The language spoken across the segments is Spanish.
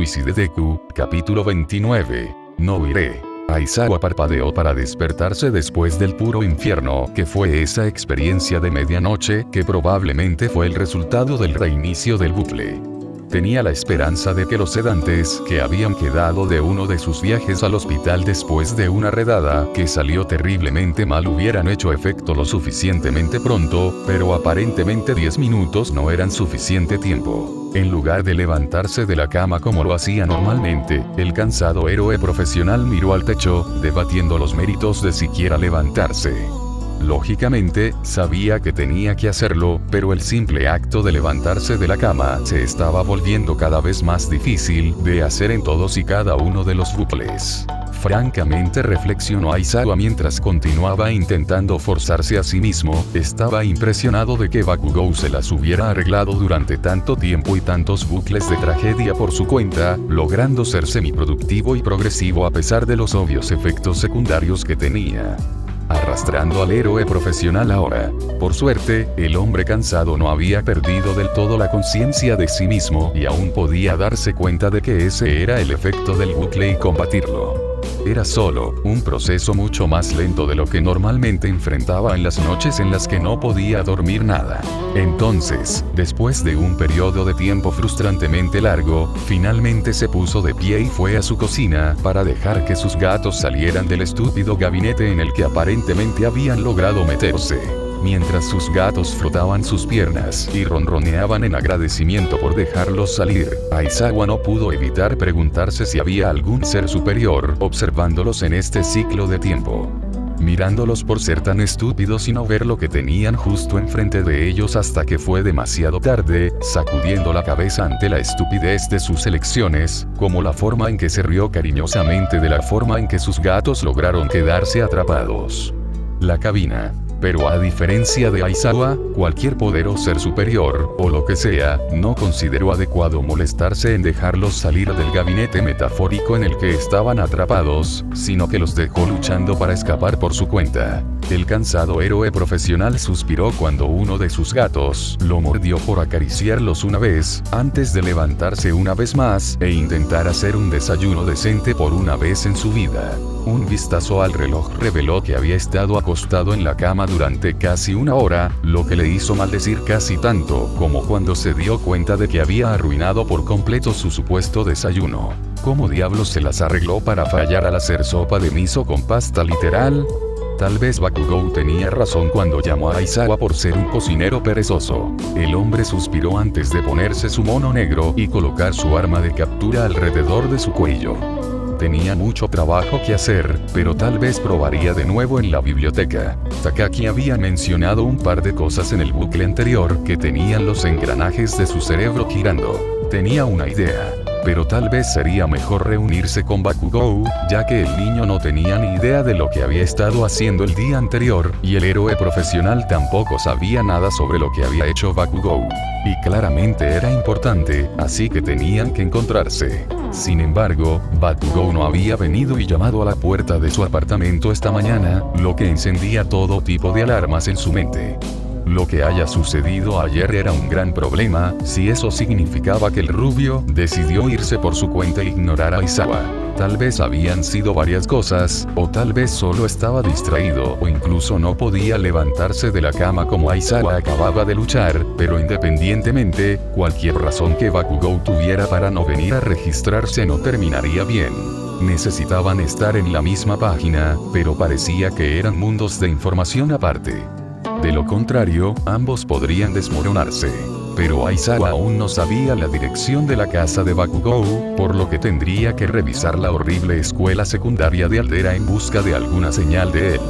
Suicide Deku, capítulo 29. No iré. Aizawa parpadeó para despertarse después del puro infierno que fue esa experiencia de medianoche, que probablemente fue el resultado del reinicio del bucle. Tenía la esperanza de que los sedantes que habían quedado de uno de sus viajes al hospital después de una redada que salió terriblemente mal hubieran hecho efecto lo suficientemente pronto, pero aparentemente 10 minutos no eran suficiente tiempo. En lugar de levantarse de la cama como lo hacía normalmente, el cansado héroe profesional miró al techo, debatiendo los méritos de siquiera levantarse. Lógicamente, sabía que tenía que hacerlo, pero el simple acto de levantarse de la cama se estaba volviendo cada vez más difícil de hacer en todos y cada uno de los bucles. Francamente, reflexionó Aizawa mientras continuaba intentando forzarse a sí mismo, estaba impresionado de que Bakugou se las hubiera arreglado durante tanto tiempo y tantos bucles de tragedia por su cuenta, logrando ser semiproductivo y progresivo a pesar de los obvios efectos secundarios que tenía. Arrastrando al héroe profesional ahora. Por suerte, el hombre cansado no había perdido del todo la conciencia de sí mismo y aún podía darse cuenta de que ese era el efecto del bucle y combatirlo. Era solo un proceso mucho más lento de lo que normalmente enfrentaba en las noches en las que no podía dormir nada. Entonces, después de un periodo de tiempo frustrantemente largo, finalmente se puso de pie y fue a su cocina para dejar que sus gatos salieran del estúpido gabinete en el que aparentemente habían logrado meterse. Mientras sus gatos frotaban sus piernas y ronroneaban en agradecimiento por dejarlos salir, Aizawa no pudo evitar preguntarse si había algún ser superior observándolos en este ciclo de tiempo. Mirándolos por ser tan estúpidos y no ver lo que tenían justo enfrente de ellos hasta que fue demasiado tarde, sacudiendo la cabeza ante la estupidez de sus elecciones, como la forma en que se rió cariñosamente de la forma en que sus gatos lograron quedarse atrapados. La cabina. Pero a diferencia de Aizawa, cualquier poder o ser superior, o lo que sea, no consideró adecuado molestarse en dejarlos salir del gabinete metafórico en el que estaban atrapados, sino que los dejó luchando para escapar por su cuenta. El cansado héroe profesional suspiró cuando uno de sus gatos lo mordió por acariciarlos una vez, antes de levantarse una vez más e intentar hacer un desayuno decente por una vez en su vida. Un vistazo al reloj reveló que había estado acostado en la cama durante casi una hora, lo que le hizo maldecir casi tanto como cuando se dio cuenta de que había arruinado por completo su supuesto desayuno. ¿Cómo diablos se las arregló para fallar al hacer sopa de miso con pasta literal? Tal vez Bakugou tenía razón cuando llamó a Aizawa por ser un cocinero perezoso. El hombre suspiró antes de ponerse su mono negro y colocar su arma de captura alrededor de su cuello. Tenía mucho trabajo que hacer, pero tal vez probaría de nuevo en la biblioteca. Takagi había mencionado un par de cosas en el bucle anterior que tenían los engranajes de su cerebro girando. Tenía una idea. Pero tal vez sería mejor reunirse con Bakugou, ya que el niño no tenía ni idea de lo que había estado haciendo el día anterior, y el héroe profesional tampoco sabía nada sobre lo que había hecho Bakugou. Y claramente era importante, así que tenían que encontrarse. Sin embargo, Bakugou no había venido y llamado a la puerta de su apartamento esta mañana, lo que encendía todo tipo de alarmas en su mente. Lo que haya sucedido ayer era un gran problema, si eso significaba que el rubio decidió irse por su cuenta e ignorar a Aizawa. Tal vez habían sido varias cosas, o tal vez solo estaba distraído o incluso no podía levantarse de la cama como Aizawa acababa de luchar, pero independientemente, cualquier razón que Bakugou tuviera para no venir a registrarse no terminaría bien. Necesitaban estar en la misma página, pero parecía que eran mundos de información aparte. De lo contrario, ambos podrían desmoronarse. Pero Aizawa aún no sabía la dirección de la casa de Bakugou, por lo que tendría que revisar la horrible escuela secundaria de Aldera en busca de alguna señal de él.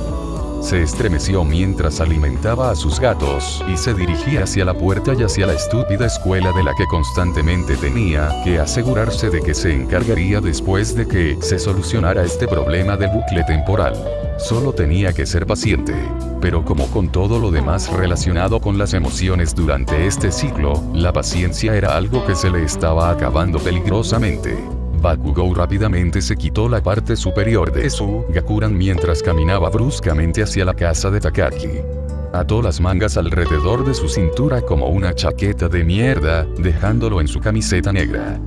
Se estremeció mientras alimentaba a sus gatos y se dirigía hacia la puerta y hacia la estúpida escuela de la que constantemente tenía que asegurarse de que se encargaría después de que se solucionara este problema del bucle temporal. Solo tenía que ser paciente. Pero como con todo lo demás relacionado con las emociones durante este ciclo, la paciencia era algo que se le estaba acabando peligrosamente. Bakugou rápidamente se quitó la parte superior de su Gakuran mientras caminaba bruscamente hacia la casa de Takagi. Ató las mangas alrededor de su cintura como una chaqueta de mierda, dejándolo en su camiseta negra.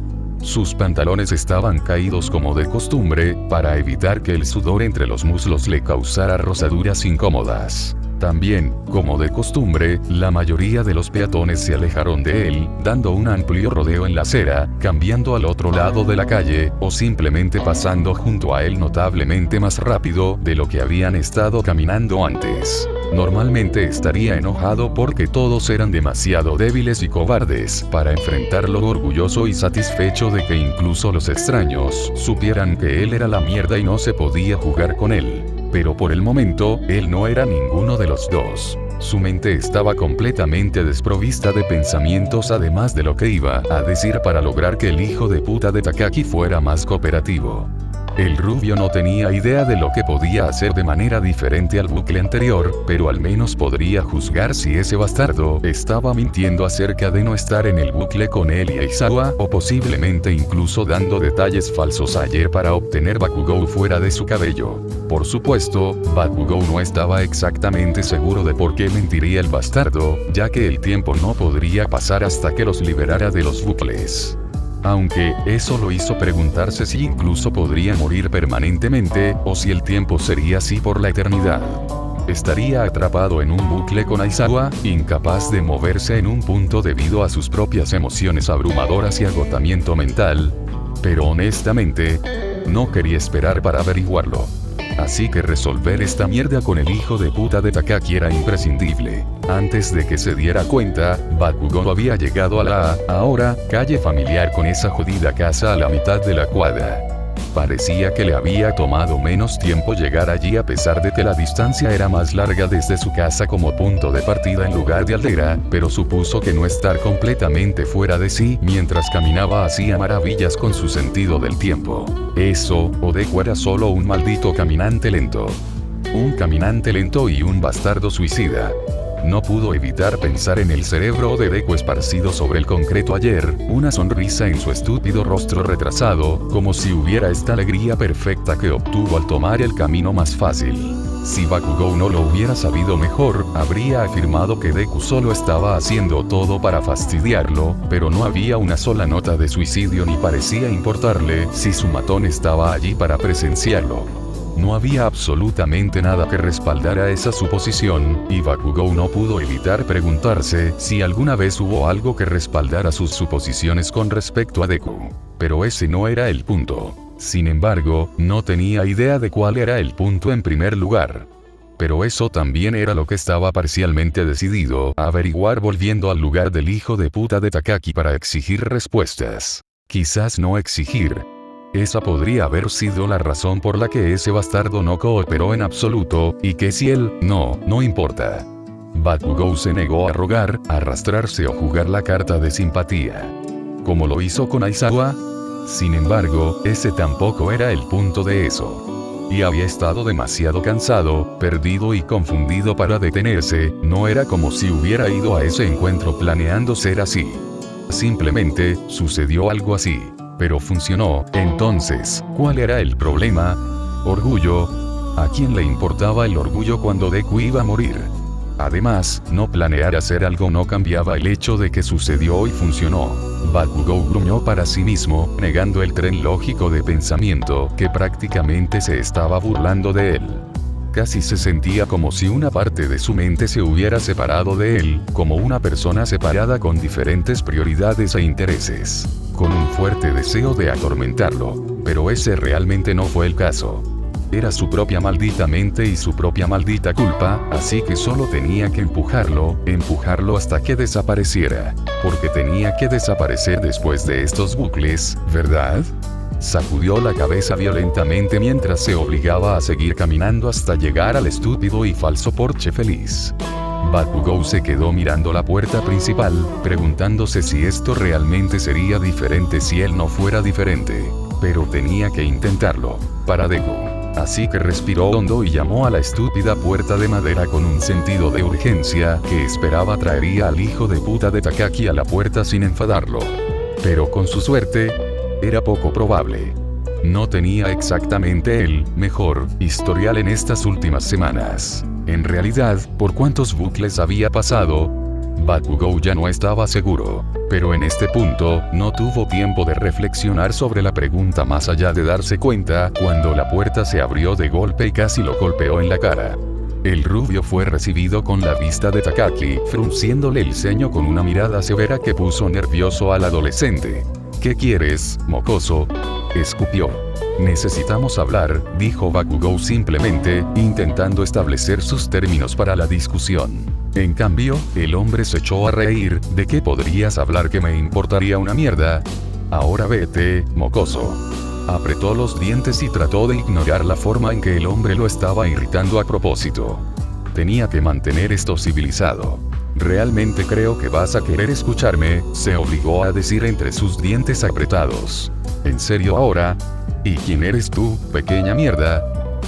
Sus pantalones estaban caídos como de costumbre, para evitar que el sudor entre los muslos le causara rozaduras incómodas. También, como de costumbre, la mayoría de los peatones se alejaron de él, dando un amplio rodeo en la acera, cambiando al otro lado de la calle, o simplemente pasando junto a él notablemente más rápido de lo que habían estado caminando antes. Normalmente estaría enojado porque todos eran demasiado débiles y cobardes para enfrentarlo, orgulloso y satisfecho de que incluso los extraños supieran que él era la mierda y no se podía jugar con él. Pero por el momento, él no era ninguno de los dos. Su mente estaba completamente desprovista de pensamientos, además de lo que iba a decir para lograr que el hijo de puta de Takagi fuera más cooperativo. El rubio no tenía idea de lo que podía hacer de manera diferente al bucle anterior, pero al menos podría juzgar si ese bastardo estaba mintiendo acerca de no estar en el bucle con él y Aizawa, o posiblemente incluso dando detalles falsos ayer para obtener Bakugou fuera de su cabello. Por supuesto, Bakugou no estaba exactamente seguro de por qué mentiría el bastardo, ya que el tiempo no podría pasar hasta que los liberara de los bucles. Aunque, eso lo hizo preguntarse si incluso podría morir permanentemente, o si el tiempo sería así por la eternidad. Estaría atrapado en un bucle con Aizawa, incapaz de moverse en un punto debido a sus propias emociones abrumadoras y agotamiento mental. Pero honestamente, no quería esperar para averiguarlo. Así que resolver esta mierda con el hijo de puta de Takagi era imprescindible. Antes de que se diera cuenta, Bakugou había llegado a la ahora calle familiar con esa jodida casa a la mitad de la cuadra. Parecía que le había tomado menos tiempo llegar allí a pesar de que la distancia era más larga desde su casa como punto de partida en lugar de aldea, pero supuso que no estar completamente fuera de sí mientras caminaba hacía maravillas con su sentido del tiempo. Eso, o Deku era solo un maldito caminante lento. Un caminante lento y un bastardo suicida. No pudo evitar pensar en el cerebro de Deku esparcido sobre el concreto ayer, una sonrisa en su estúpido rostro retrasado, como si hubiera esta alegría perfecta que obtuvo al tomar el camino más fácil. Si Bakugou no lo hubiera sabido mejor, habría afirmado que Deku solo estaba haciendo todo para fastidiarlo, pero no había una sola nota de suicidio ni parecía importarle si su matón estaba allí para presenciarlo. No había absolutamente nada que respaldara esa suposición, y Bakugou no pudo evitar preguntarse si alguna vez hubo algo que respaldara sus suposiciones con respecto a Deku. Pero ese no era el punto. Sin embargo, no tenía idea de cuál era el punto en primer lugar. Pero eso también era lo que estaba parcialmente decidido a averiguar volviendo al lugar del hijo de puta de Takagi para exigir respuestas. Quizás no exigir. Esa podría haber sido la razón por la que ese bastardo no cooperó en absoluto, y que si él, no importa. Bakugou se negó a rogar, arrastrarse o jugar la carta de simpatía. Como lo hizo con Aizawa. Sin embargo, ese tampoco era el punto de eso. Y había estado demasiado cansado, perdido y confundido para detenerse, no era como si hubiera ido a ese encuentro planeando ser así. Simplemente, sucedió algo así. Pero funcionó. Entonces, ¿cuál era el problema? Orgullo. ¿A quién le importaba el orgullo cuando Deku iba a morir? Además, no planear hacer algo no cambiaba el hecho de que sucedió y funcionó. Bakugou gruñó para sí mismo, negando el tren lógico de pensamiento que prácticamente se estaba burlando de él. Casi se sentía como si una parte de su mente se hubiera separado de él, como una persona separada con diferentes prioridades e intereses, con un fuerte deseo de atormentarlo. Pero ese realmente no fue el caso. Era su propia maldita mente y su propia maldita culpa, así que solo tenía que empujarlo hasta que desapareciera. Porque tenía que desaparecer después de estos bucles, ¿verdad? Sacudió la cabeza violentamente mientras se obligaba a seguir caminando hasta llegar al estúpido y falso porche feliz. Bakugou se quedó mirando la puerta principal, preguntándose si esto realmente sería diferente si él no fuera diferente. Pero tenía que intentarlo, para Deku. Así que respiró hondo y llamó a la estúpida puerta de madera con un sentido de urgencia que esperaba traería al hijo de puta de Takagi a la puerta sin enfadarlo. Pero con su suerte, era poco probable. No tenía exactamente el mejor historial en estas últimas semanas. En realidad, por cuántos bucles había pasado, Bakugou ya no estaba seguro. Pero en este punto, no tuvo tiempo de reflexionar sobre la pregunta más allá de darse cuenta, cuando la puerta se abrió de golpe y casi lo golpeó en la cara. El rubio fue recibido con la vista de Takagi, frunciéndole el ceño con una mirada severa que puso nervioso al adolescente. ¿Qué quieres, mocoso?, escupió. Necesitamos hablar, dijo Bakugou simplemente, intentando establecer sus términos para la discusión. En cambio, el hombre se echó a reír. ¿De qué podrías hablar que me importaría una mierda? Ahora vete, mocoso. Apretó los dientes y trató de ignorar la forma en que el hombre lo estaba irritando a propósito. Tenía que mantener esto civilizado. Realmente creo que vas a querer escucharme, se obligó a decir entre sus dientes apretados. ¿En serio ahora? ¿Y quién eres tú, pequeña mierda?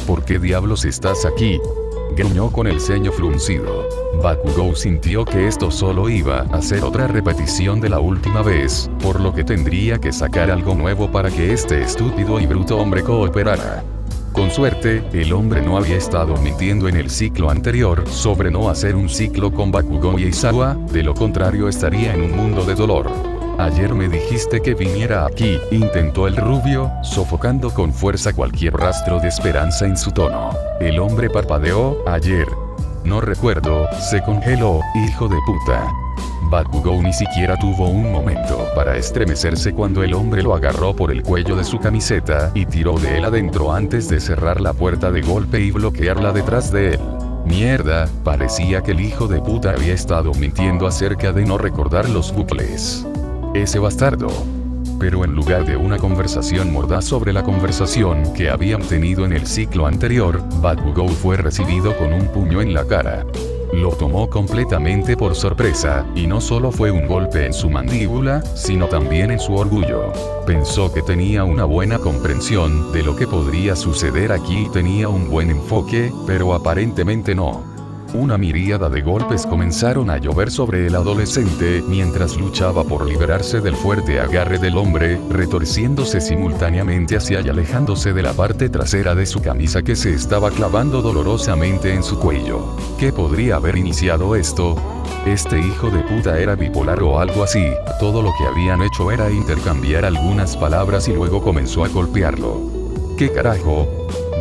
¿Por qué diablos estás aquí?, gruñó con el ceño fruncido. Bakugou sintió que esto solo iba a ser otra repetición de la última vez, por lo que tendría que sacar algo nuevo para que este estúpido y bruto hombre cooperara. Con suerte, el hombre no había estado mintiendo en el ciclo anterior sobre no hacer un ciclo con Bakugou y Aizawa, de lo contrario estaría en un mundo de dolor. Ayer me dijiste que viniera aquí, intentó el rubio, sofocando con fuerza cualquier rastro de esperanza en su tono. El hombre parpadeó. Ayer. No recuerdo, se congeló, hijo de puta. Bakugou ni siquiera tuvo un momento para estremecerse cuando el hombre lo agarró por el cuello de su camiseta y tiró de él adentro antes de cerrar la puerta de golpe y bloquearla detrás de él. Mierda, parecía que el hijo de puta había estado mintiendo acerca de no recordar los bucles. Ese bastardo. Pero en lugar de una conversación mordaz sobre la conversación que habían tenido en el ciclo anterior, Bakugou fue recibido con un puño en la cara. Lo tomó completamente por sorpresa, y no solo fue un golpe en su mandíbula, sino también en su orgullo. Pensó que tenía una buena comprensión de lo que podría suceder aquí y tenía un buen enfoque, pero aparentemente no. Una miríada de golpes comenzaron a llover sobre el adolescente mientras luchaba por liberarse del fuerte agarre del hombre, retorciéndose simultáneamente hacia y alejándose de la parte trasera de su camisa que se estaba clavando dolorosamente en su cuello. ¿Qué podría haber iniciado esto? Este hijo de puta era bipolar o algo así. Todo lo que habían hecho era intercambiar algunas palabras y luego comenzó a golpearlo. ¿Qué carajo?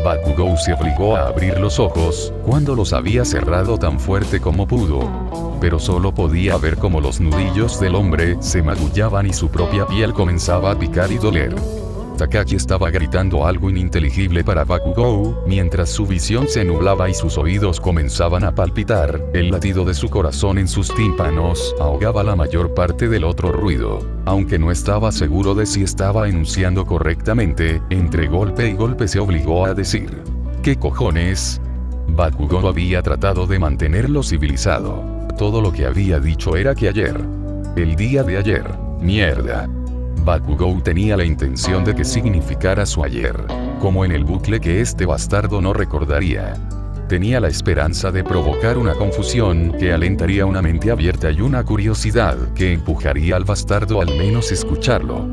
Bakugou se obligó a abrir los ojos, cuando los había cerrado tan fuerte como pudo. Pero solo podía ver cómo los nudillos del hombre se magullaban y su propia piel comenzaba a picar y doler. Takagi estaba gritando algo ininteligible para Bakugou, mientras su visión se nublaba y sus oídos comenzaban a palpitar. El latido de su corazón en sus tímpanos ahogaba la mayor parte del otro ruido. Aunque no estaba seguro de si estaba enunciando correctamente, entre golpe y golpe se obligó a decir: ¿qué cojones? Bakugou había tratado de mantenerlo civilizado. Todo lo que había dicho era que ayer. El día de ayer. Mierda. Bakugou tenía la intención de que significara su ayer, como en el bucle que este bastardo no recordaría. Tenía la esperanza de provocar una confusión que alentaría una mente abierta y una curiosidad que empujaría al bastardo al menos escucharlo.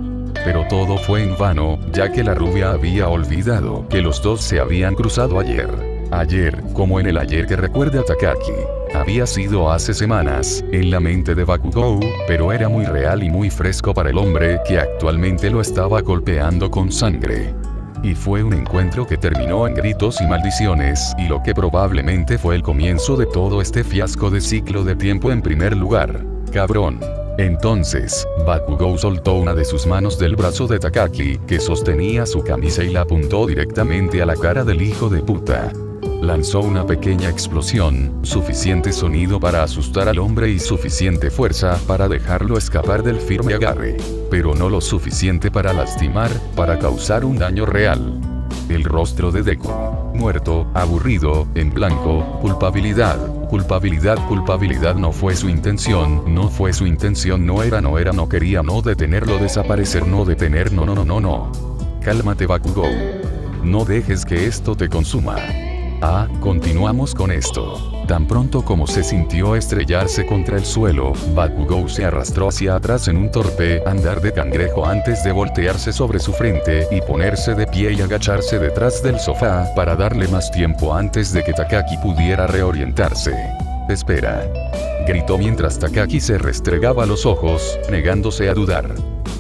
Pero todo fue en vano, ya que la rubia había olvidado que los dos se habían cruzado ayer. Ayer, como en el ayer que recuerda Takagi. Había sido hace semanas, en la mente de Bakugou, pero era muy real y muy fresco para el hombre que actualmente lo estaba golpeando con sangre. Y fue un encuentro que terminó en gritos y maldiciones, y lo que probablemente fue el comienzo de todo este fiasco de ciclo de tiempo en primer lugar. ¡Cabrón! Entonces, Bakugou soltó una de sus manos del brazo de Takagi, que sostenía su camisa y la apuntó directamente a la cara del hijo de puta. Lanzó una pequeña explosión, suficiente sonido para asustar al hombre y suficiente fuerza para dejarlo escapar del firme agarre. Pero no lo suficiente para lastimar, para causar un daño real. El rostro de Deku. Muerto, aburrido, en blanco, culpabilidad. Culpabilidad no fue su intención, no quería no detenerlo desaparecer, no. Cálmate Bakugou. No dejes que esto te consuma. Continuamos con esto. Tan pronto como se sintió estrellarse contra el suelo, Bakugou se arrastró hacia atrás en un torpe andar de cangrejo antes de voltearse sobre su frente y ponerse de pie y agacharse detrás del sofá para darle más tiempo antes de que Takagi pudiera reorientarse. Espera. gritó mientras Takagi se restregaba los ojos, negándose a dudar.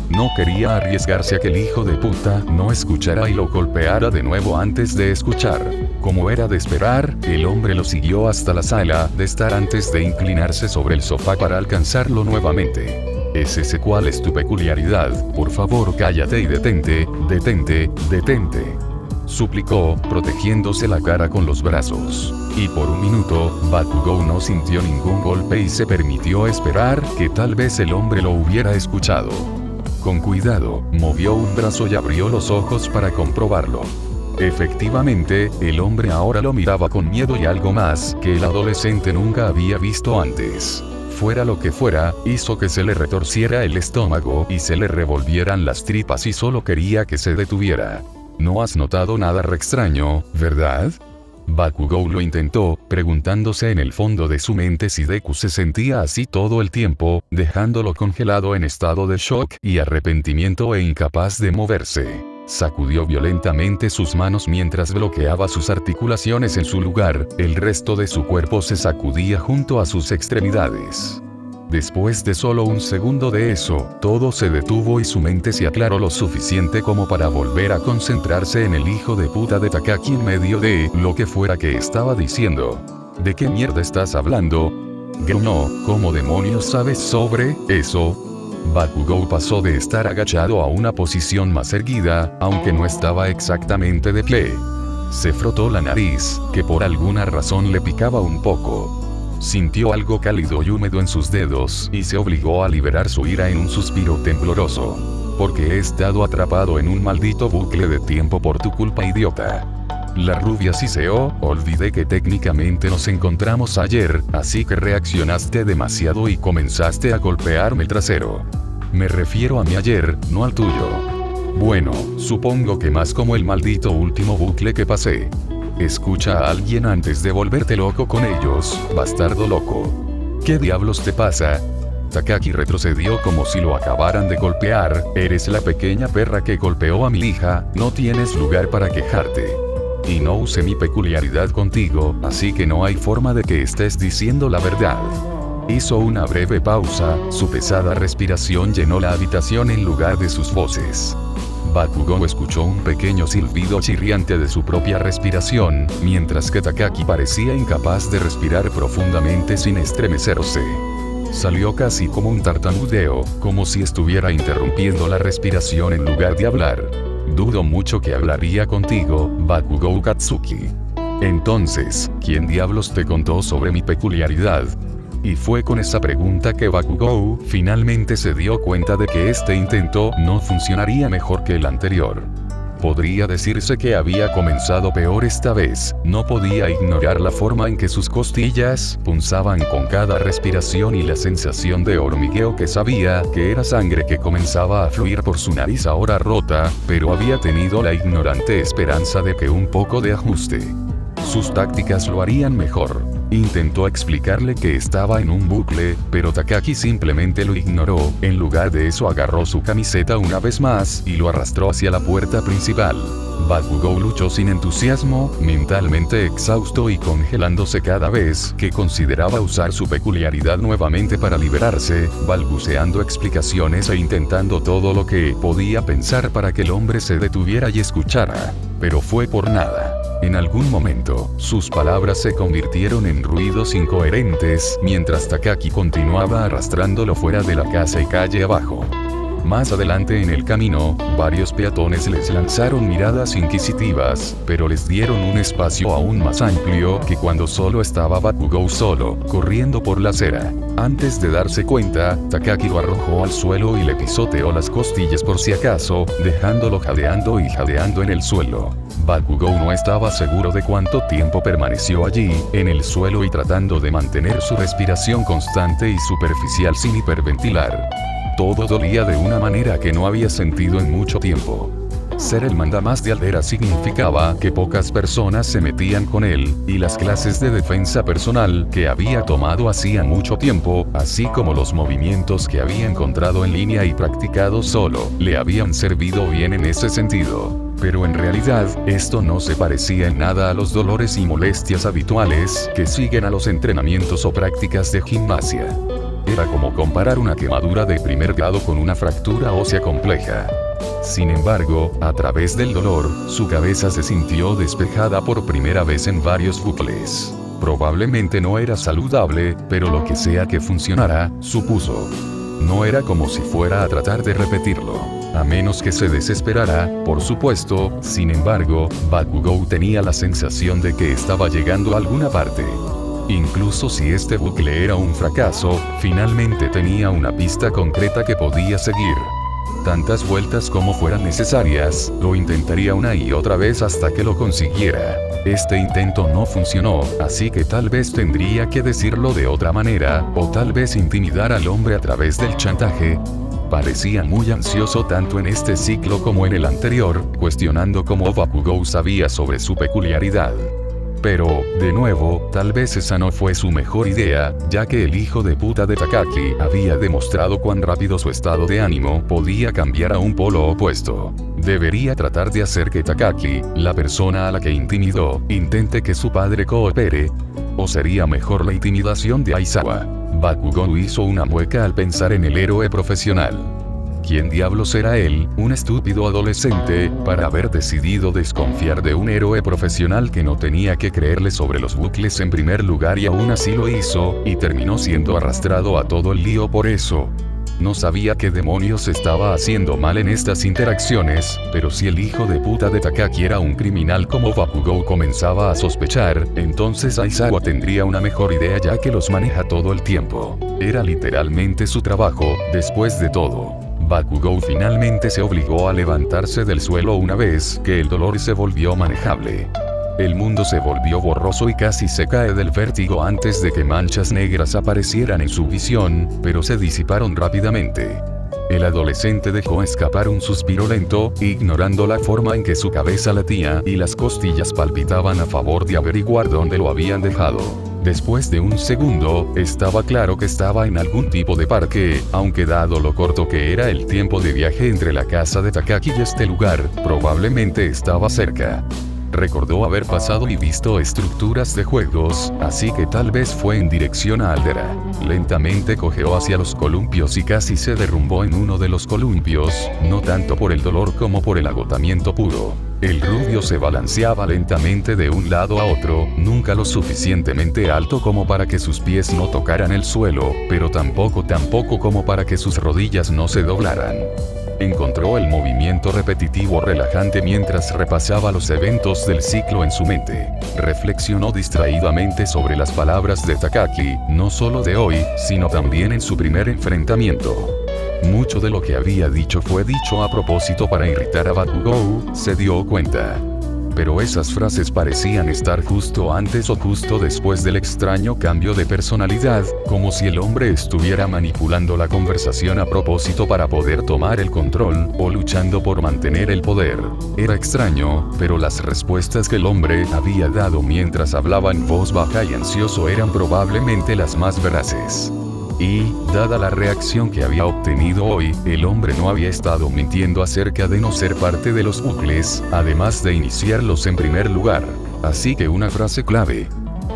No quería arriesgarse a que el hijo de puta no escuchara y lo golpeara de nuevo antes de escuchar. Como era de esperar, el hombre lo siguió hasta la sala de estar antes de inclinarse sobre el sofá para alcanzarlo nuevamente. ¿Es ese cuál es tu peculiaridad? Por favor cállate y detente, detente, detente. Suplicó, protegiéndose la cara con los brazos. Y por un minuto, Bakugou no sintió ningún golpe y se permitió esperar que tal vez el hombre lo hubiera escuchado. Con cuidado, movió un brazo y abrió los ojos para comprobarlo. Efectivamente, el hombre ahora lo miraba con miedo y algo más que el adolescente nunca había visto antes. Fuera lo que fuera, hizo que se le retorciera el estómago y se le revolvieran las tripas y solo quería que se detuviera. No has notado nada extraño, ¿verdad? Bakugou lo intentó, preguntándose en el fondo de su mente si Deku se sentía así todo el tiempo, dejándolo congelado en estado de shock y arrepentimiento e incapaz de moverse. Sacudió violentamente sus manos mientras bloqueaba sus articulaciones en su lugar, el resto de su cuerpo se sacudía junto a sus extremidades. Después de solo un segundo de eso, todo se detuvo y su mente se aclaró lo suficiente como para volver a concentrarse en el hijo de puta de Takagi en medio de lo que fuera que estaba diciendo. ¿De qué mierda estás hablando? Gruñó, ¿cómo demonios sabes sobre eso? Bakugou pasó de estar agachado a una posición más erguida, aunque no estaba exactamente de pie. Se frotó la nariz, que por alguna razón le picaba un poco. Sintió algo cálido y húmedo en sus dedos y se obligó a liberar su ira en un suspiro tembloroso. Porque he estado atrapado en un maldito bucle de tiempo por tu culpa, idiota. La rubia siseó, olvidé que técnicamente nos encontramos ayer, así que reaccionaste demasiado y comenzaste a golpearme el trasero. Me refiero a mi ayer, no al tuyo. Bueno, supongo que más como el maldito último bucle que pasé. Escucha a alguien antes de volverte loco con ellos, bastardo loco. ¿Qué diablos te pasa? Takagi retrocedió como si lo acabaran de golpear. Eres la pequeña perra que golpeó a mi hija, no tienes lugar para quejarte. Y no usé mi peculiaridad contigo, así que no hay forma de que estés diciendo la verdad. Hizo una breve pausa, su pesada respiración llenó la habitación en lugar de sus voces. Bakugou escuchó un pequeño silbido chirriante de su propia respiración, mientras que Takagi parecía incapaz de respirar profundamente sin estremecerse. Salió casi como un tartamudeo, como si estuviera interrumpiendo la respiración en lugar de hablar. Dudo mucho que hablaría contigo, Bakugou Katsuki. Entonces, ¿quién diablos te contó sobre mi peculiaridad? Y fue con esa pregunta que Bakugou finalmente se dio cuenta de que este intento no funcionaría mejor que el anterior. Podría decirse que había comenzado peor esta vez, no podía ignorar la forma en que sus costillas punzaban con cada respiración y la sensación de hormigueo que sabía que era sangre que comenzaba a fluir por su nariz ahora rota, pero había tenido la ignorante esperanza de que un poco de ajuste. Sus tácticas lo harían mejor. Intentó explicarle que estaba en un bucle, pero Takagi simplemente lo ignoró. En lugar de eso agarró su camiseta una vez más y lo arrastró hacia la puerta principal. Bakugou luchó sin entusiasmo, mentalmente exhausto y congelándose cada vez que consideraba usar su peculiaridad nuevamente para liberarse, balbuceando explicaciones e intentando todo lo que podía pensar para que el hombre se detuviera y escuchara. Pero fue por nada. En algún momento, sus palabras se convirtieron en ruidos incoherentes, mientras Takagi continuaba arrastrándolo fuera de la casa y calle abajo. Más adelante en el camino, varios peatones les lanzaron miradas inquisitivas, pero les dieron un espacio aún más amplio que cuando solo estaba Bakugou solo, corriendo por la acera. Antes de darse cuenta, Takagi lo arrojó al suelo y le pisoteó las costillas por si acaso, dejándolo jadeando y jadeando en el suelo. Bakugou no estaba seguro de cuánto tiempo permaneció allí, en el suelo y tratando de mantener su respiración constante y superficial sin hiperventilar. Todo dolía de una manera que no había sentido en mucho tiempo. Ser el mandamás de Aldera significaba que pocas personas se metían con él, y las clases de defensa personal que había tomado hacía mucho tiempo, así como los movimientos que había encontrado en línea y practicado solo, le habían servido bien en ese sentido. Pero en realidad, esto no se parecía en nada a los dolores y molestias habituales que siguen a los entrenamientos o prácticas de gimnasia. Era como comparar una quemadura de primer grado con una fractura ósea compleja. Sin embargo, a través del dolor, su cabeza se sintió despejada por primera vez en varios bucles. Probablemente no era saludable, pero lo que sea que funcionara, supuso. No era como si fuera a tratar de repetirlo. A menos que se desesperara, por supuesto. Sin embargo, Bakugou tenía la sensación de que estaba llegando a alguna parte. Incluso si este bucle era un fracaso, finalmente tenía una pista concreta que podía seguir. Tantas vueltas como fueran necesarias, lo intentaría una y otra vez hasta que lo consiguiera. Este intento no funcionó, así que tal vez tendría que decirlo de otra manera, o tal vez intimidar al hombre a través del chantaje. Parecía muy ansioso tanto en este ciclo como en el anterior, cuestionando cómo Bakugou sabía sobre su peculiaridad. Pero, de nuevo, tal vez esa no fue su mejor idea, ya que el hijo de puta de Takagi había demostrado cuán rápido su estado de ánimo podía cambiar a un polo opuesto. Debería tratar de hacer que Takagi, la persona a la que intimidó, intente que su padre coopere. ¿O sería mejor la intimidación de Aizawa? Bakugou hizo una mueca al pensar en el héroe profesional. ¿Quién diablos era él, un estúpido adolescente, para haber decidido desconfiar de un héroe profesional que no tenía que creerle sobre los bucles en primer lugar y aún así lo hizo, y terminó siendo arrastrado a todo el lío por eso? No sabía qué demonios estaba haciendo mal en estas interacciones, pero si el hijo de puta de Takagi era un criminal como Bakugou comenzaba a sospechar, entonces Aizawa tendría una mejor idea ya que los maneja todo el tiempo. Era literalmente su trabajo, después de todo. Bakugou finalmente se obligó a levantarse del suelo una vez que el dolor se volvió manejable. El mundo se volvió borroso y casi se cae del vértigo antes de que manchas negras aparecieran en su visión, pero se disiparon rápidamente. El adolescente dejó escapar un suspiro lento, ignorando la forma en que su cabeza latía y las costillas palpitaban a favor de averiguar dónde lo habían dejado. Después de un segundo, estaba claro que estaba en algún tipo de parque, aunque dado lo corto que era el tiempo de viaje entre la casa de Takagi y este lugar, probablemente estaba cerca. Recordó haber pasado y visto estructuras de juegos, así que tal vez fue en dirección a Aldera. Lentamente cojeó hacia los columpios y casi se derrumbó en uno de los columpios, no tanto por el dolor como por el agotamiento puro. El rubio se balanceaba lentamente de un lado a otro, nunca lo suficientemente alto como para que sus pies no tocaran el suelo, pero tampoco como para que sus rodillas no se doblaran. Encontró el movimiento repetitivo relajante mientras repasaba los eventos del ciclo en su mente. Reflexionó distraídamente sobre las palabras de Takagi, no solo de hoy, sino también en su primer enfrentamiento. Mucho de lo que había dicho fue dicho a propósito para irritar a Bakugou, se dio cuenta. Pero esas frases parecían estar justo antes o justo después del extraño cambio de personalidad, como si el hombre estuviera manipulando la conversación a propósito para poder tomar el control, o luchando por mantener el poder. Era extraño, pero las respuestas que el hombre había dado mientras hablaba en voz baja y ansioso eran probablemente las más veraces. Y, dada la reacción que había obtenido hoy, el hombre no había estado mintiendo acerca de no ser parte de los bucles, además de iniciarlos en primer lugar. Así que una frase clave.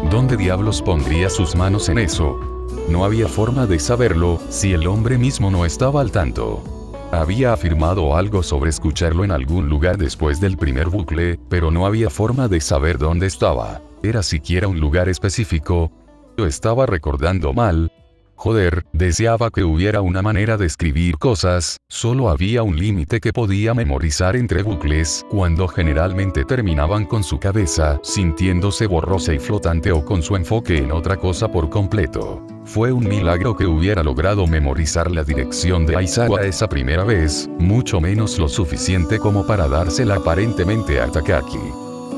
¿Dónde diablos pondría sus manos en eso? No había forma de saberlo, si el hombre mismo no estaba al tanto. Había afirmado algo sobre escucharlo en algún lugar después del primer bucle, pero no había forma de saber dónde estaba. ¿Era siquiera un lugar específico? ¿Lo estaba recordando mal? Joder, deseaba que hubiera una manera de escribir cosas, solo había un límite que podía memorizar entre bucles, cuando generalmente terminaban con su cabeza, sintiéndose borrosa y flotante o con su enfoque en otra cosa por completo. Fue un milagro que hubiera logrado memorizar la dirección de Aizawa esa primera vez, mucho menos lo suficiente como para dársela aparentemente a Takagi.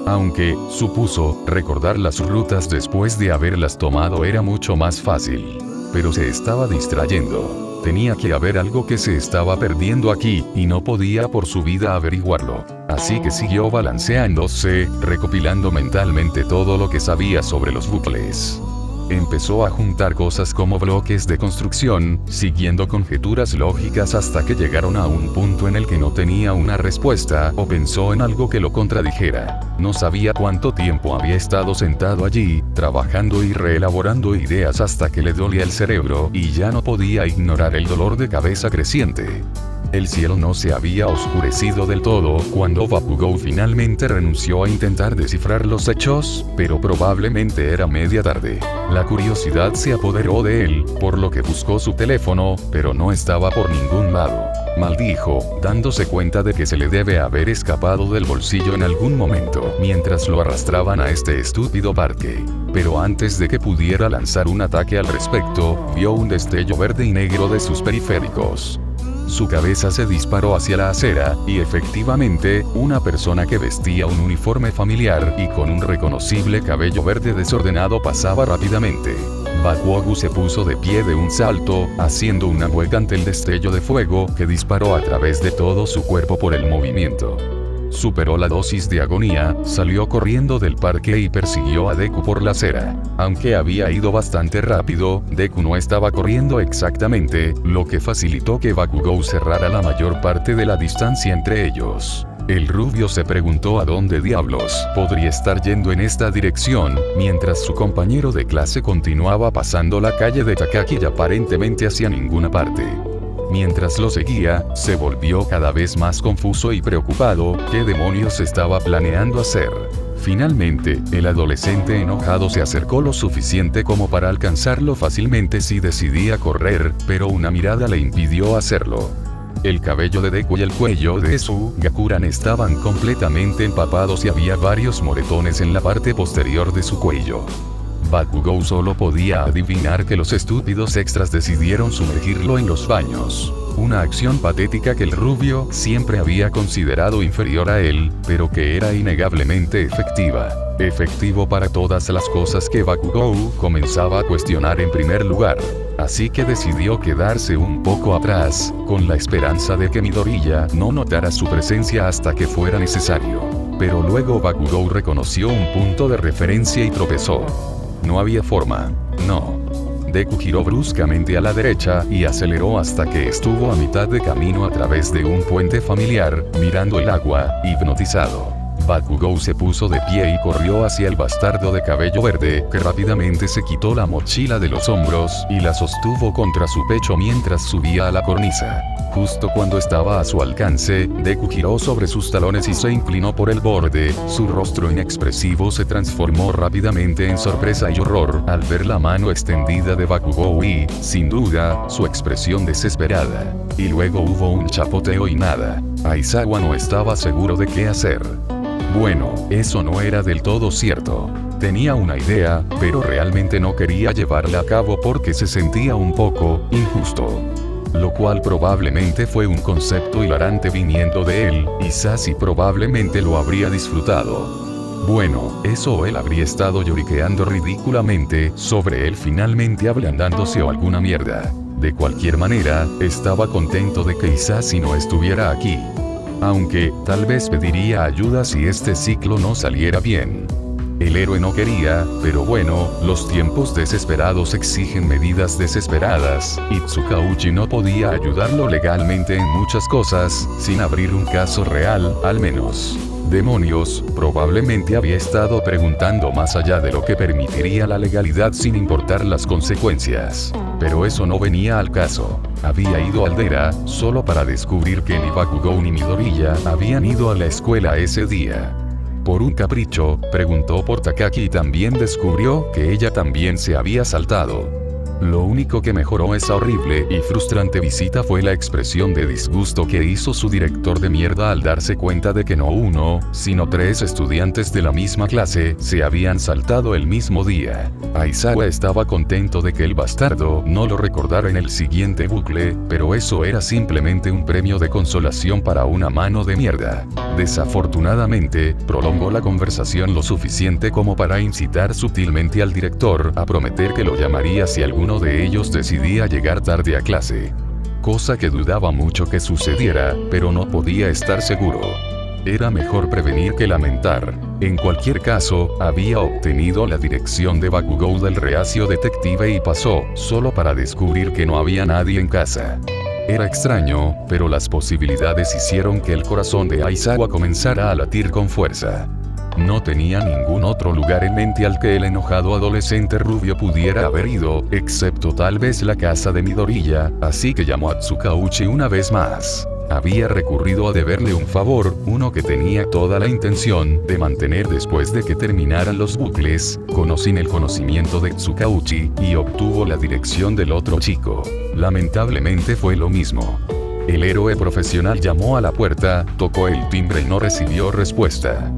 Aunque, supuso, recordar las rutas después de haberlas tomado era mucho más fácil. Pero se estaba distrayendo. Tenía que haber algo que se estaba perdiendo aquí, y no podía por su vida averiguarlo. Así que siguió balanceándose, recopilando mentalmente todo lo que sabía sobre los bucles. Empezó a juntar cosas como bloques de construcción, siguiendo conjeturas lógicas hasta que llegaron a un punto en el que no tenía una respuesta o pensó en algo que lo contradijera. No sabía cuánto tiempo había estado sentado allí, trabajando y reelaborando ideas hasta que le dolía el cerebro y ya no podía ignorar el dolor de cabeza creciente. El cielo no se había oscurecido del todo cuando Bakugou finalmente renunció a intentar descifrar los hechos, pero probablemente era media tarde. La curiosidad se apoderó de él, por lo que buscó su teléfono, pero no estaba por ningún lado. Maldijo, dándose cuenta de que se le debe haber escapado del bolsillo en algún momento, mientras lo arrastraban a este estúpido parque. Pero antes de que pudiera lanzar un ataque al respecto, vio un destello verde y negro de sus periféricos. Su cabeza se disparó hacia la acera, y efectivamente, una persona que vestía un uniforme familiar y con un reconocible cabello verde desordenado pasaba rápidamente. Bakugou se puso de pie de un salto, haciendo una mueca ante el destello de fuego que disparó a través de todo su cuerpo por el movimiento. Superó la dosis de agonía, salió corriendo del parque y persiguió a Deku por la acera. Aunque había ido bastante rápido, Deku no estaba corriendo exactamente, lo que facilitó que Bakugou cerrara la mayor parte de la distancia entre ellos. El rubio se preguntó a dónde diablos podría estar yendo en esta dirección, mientras su compañero de clase continuaba pasando la calle de Takaki y aparentemente hacia ninguna parte. Mientras lo seguía, se volvió cada vez más confuso y preocupado. ¿Qué demonios estaba planeando hacer? Finalmente, el adolescente enojado se acercó lo suficiente como para alcanzarlo fácilmente si decidía correr, pero una mirada le impidió hacerlo. El cabello de Deku y el cuello de su Gakuran estaban completamente empapados y había varios moretones en la parte posterior de su cuello. Bakugou solo podía adivinar que los estúpidos extras decidieron sumergirlo en los baños. Una acción patética que el rubio siempre había considerado inferior a él, pero que era innegablemente efectiva. Efectivo para todas las cosas que Bakugou comenzaba a cuestionar en primer lugar. Así que decidió quedarse un poco atrás, con la esperanza de que Midoriya no notara su presencia hasta que fuera necesario. Pero luego Bakugou reconoció un punto de referencia y tropezó. No había forma. No. Deku giró bruscamente a la derecha y aceleró hasta que estuvo a mitad de camino a través de un puente familiar, mirando el agua, hipnotizado. Bakugou se puso de pie y corrió hacia el bastardo de cabello verde, que rápidamente se quitó la mochila de los hombros y la sostuvo contra su pecho mientras subía a la cornisa. Justo cuando estaba a su alcance, Deku giró sobre sus talones y se inclinó por el borde. Su rostro inexpresivo se transformó rápidamente en sorpresa y horror al ver la mano extendida de Bakugou y, sin duda, su expresión desesperada. Y luego hubo un chapoteo y nada. Aizawa no estaba seguro de qué hacer. Bueno, eso no era del todo cierto. Tenía una idea, pero realmente no quería llevarla a cabo porque se sentía un poco injusto. Lo cual probablemente fue un concepto hilarante viniendo de él, y Sashi probablemente lo habría disfrutado. Bueno, eso o él habría estado lloriqueando ridículamente sobre él finalmente ablandándose o alguna mierda. De cualquier manera, estaba contento de que Sashi no estuviera aquí. Aunque, tal vez pediría ayuda si este ciclo no saliera bien. El héroe no quería, pero bueno, los tiempos desesperados exigen medidas desesperadas, y Tsukauchi no podía ayudarlo legalmente en muchas cosas, sin abrir un caso real, al menos. Demonios, probablemente había estado preguntando más allá de lo que permitiría la legalidad sin importar las consecuencias. Pero eso no venía al caso. Había ido a Aldera, solo para descubrir que ni Bakugou ni Midoriya habían ido a la escuela ese día. Por un capricho, preguntó por Takaki y también descubrió que ella también se había saltado. Lo único que mejoró esa horrible y frustrante visita fue la expresión de disgusto que hizo su director de mierda al darse cuenta de que no uno, sino 3 estudiantes de la misma clase se habían saltado el mismo día. Aizawa estaba contento de que el bastardo no lo recordara en el siguiente bucle, pero eso era simplemente un premio de consolación para una mano de mierda. Desafortunadamente, prolongó la conversación lo suficiente como para incitar sutilmente al director a prometer que lo llamaría si alguno de ellos decidía llegar tarde a clase. Cosa que dudaba mucho que sucediera, pero no podía estar seguro. Era mejor prevenir que lamentar. En cualquier caso, había obtenido la dirección de Bakugou del reacio detective y pasó, solo para descubrir que no había nadie en casa. Era extraño, pero las posibilidades hicieron que el corazón de Aizawa comenzara a latir con fuerza. No tenía ningún otro lugar en mente al que el enojado adolescente rubio pudiera haber ido, excepto tal vez la casa de Midoriya, así que llamó a Tsukauchi una vez más. Había recurrido a deberle un favor, uno que tenía toda la intención de mantener después de que terminaran los bucles, con o sin el conocimiento de Tsukauchi, y obtuvo la dirección del otro chico. Lamentablemente fue lo mismo. El héroe profesional llamó a la puerta, tocó el timbre y no recibió respuesta.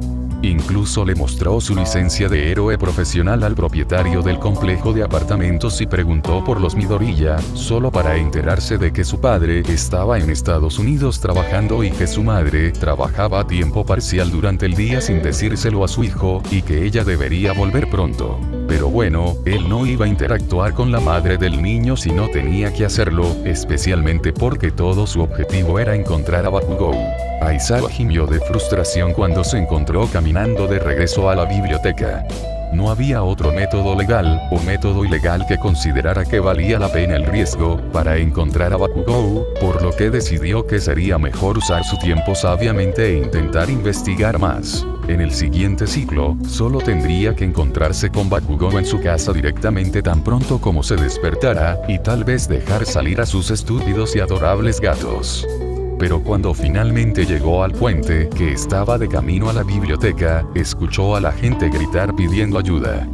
Incluso le mostró su licencia de héroe profesional al propietario del complejo de apartamentos y preguntó por los Midoriya, solo para enterarse de que su padre estaba en Estados Unidos trabajando y que su madre trabajaba a tiempo parcial durante el día sin decírselo a su hijo, y que ella debería volver pronto. Pero bueno, él no iba a interactuar con la madre del niño si no tenía que hacerlo, especialmente porque todo su objetivo era encontrar a Bakugou. Aizawa gimió de frustración cuando se encontró caminando de regreso a la biblioteca. No había otro método legal, o método ilegal que considerara que valía la pena el riesgo, para encontrar a Bakugou, por lo que decidió que sería mejor usar su tiempo sabiamente e intentar investigar más. En el siguiente ciclo, solo tendría que encontrarse con Bakugou en su casa directamente tan pronto como se despertara, y tal vez dejar salir a sus estúpidos y adorables gatos. Pero cuando finalmente llegó al puente, que estaba de camino a la biblioteca, escuchó a la gente gritar pidiendo ayuda.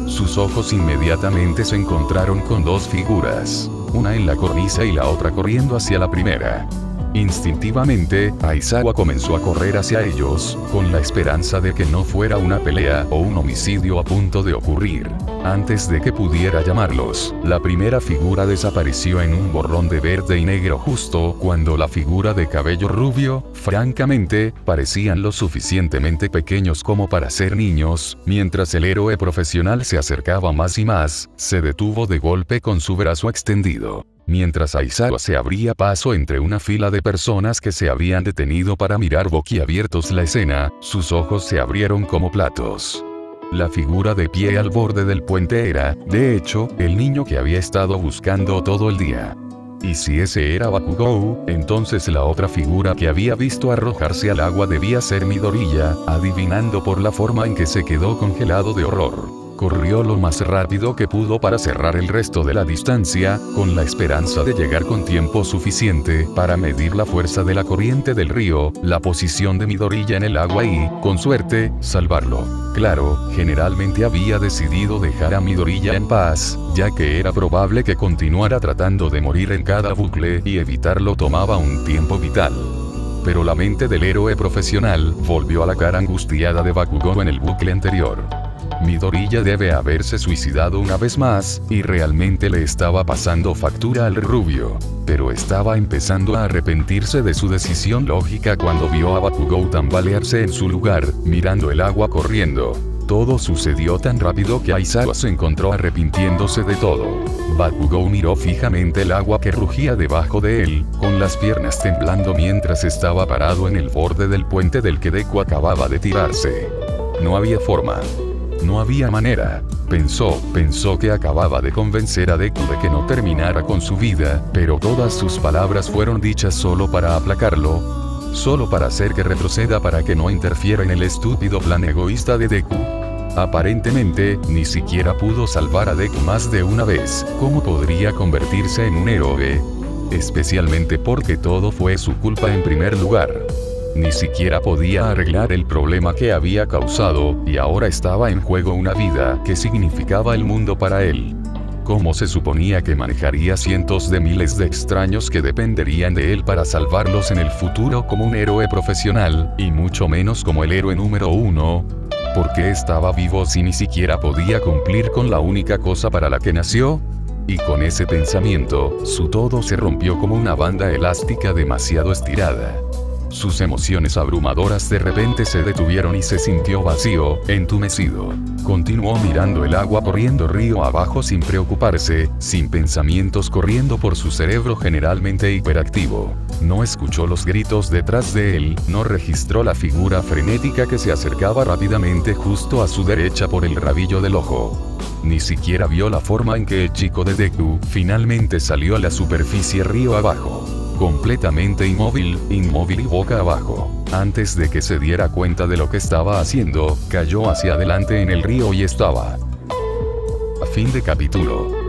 Sus ojos inmediatamente se encontraron con dos figuras, una en la cornisa y la otra corriendo hacia la primera. Instintivamente, Aizawa comenzó a correr hacia ellos, con la esperanza de que no fuera una pelea o un homicidio a punto de ocurrir. Antes de que pudiera llamarlos, la primera figura desapareció en un borrón de verde y negro justo cuando la figura de cabello rubio, francamente, parecían lo suficientemente pequeños como para ser niños, mientras el héroe profesional se acercaba más y más, se detuvo de golpe con su brazo extendido. Mientras Aizawa se abría paso entre una fila de personas que se habían detenido para mirar boquiabiertos la escena, sus ojos se abrieron como platos. La figura de pie al borde del puente era, de hecho, el niño que había estado buscando todo el día. Y si ese era Bakugou, entonces la otra figura que había visto arrojarse al agua debía ser Midoriya, adivinando por la forma en que se quedó congelado de horror. Corrió lo más rápido que pudo para cerrar el resto de la distancia, con la esperanza de llegar con tiempo suficiente para medir la fuerza de la corriente del río, la posición de Midoriya en el agua y, con suerte, salvarlo. Claro, generalmente había decidido dejar a Midoriya en paz, ya que era probable que continuara tratando de morir en cada bucle y evitarlo tomaba un tiempo vital. Pero la mente del héroe profesional volvió a la cara angustiada de Bakugou en el bucle anterior. Midoriya debe haberse suicidado una vez más, y realmente le estaba pasando factura al rubio. Pero estaba empezando a arrepentirse de su decisión lógica cuando vio a Bakugou tambalearse en su lugar, mirando el agua corriendo. Todo sucedió tan rápido que Aizawa se encontró arrepintiéndose de todo. Bakugou miró fijamente el agua que rugía debajo de él, con las piernas temblando mientras estaba parado en el borde del puente del que Deku acababa de tirarse. No había forma. No había manera. Pensó que acababa de convencer a Deku de que no terminara con su vida, pero todas sus palabras fueron dichas solo para aplacarlo, solo para hacer que retroceda para que no interfiera en el estúpido plan egoísta de Deku. Aparentemente, ni siquiera pudo salvar a Deku más de una vez. ¿Cómo podría convertirse en un héroe? Especialmente porque todo fue su culpa en primer lugar. Ni siquiera podía arreglar el problema que había causado, y ahora estaba en juego una vida que significaba el mundo para él. ¿Cómo se suponía que manejaría cientos de miles de extraños que dependerían de él para salvarlos en el futuro como un héroe profesional, y mucho menos como el héroe número uno? ¿Por qué estaba vivo si ni siquiera podía cumplir con la única cosa para la que nació? Y con ese pensamiento, su todo se rompió como una banda elástica demasiado estirada. Sus emociones abrumadoras de repente se detuvieron y se sintió vacío, entumecido. Continuó mirando el agua corriendo río abajo sin preocuparse, sin pensamientos corriendo por su cerebro generalmente hiperactivo. No escuchó los gritos detrás de él, no registró la figura frenética que se acercaba rápidamente justo a su derecha por el rabillo del ojo. Ni siquiera vio la forma en que el chico de Deku finalmente salió a la superficie río abajo. Completamente inmóvil y boca abajo. Antes de que se diera cuenta de lo que estaba haciendo, cayó hacia adelante en el río y estaba. Fin de capítulo.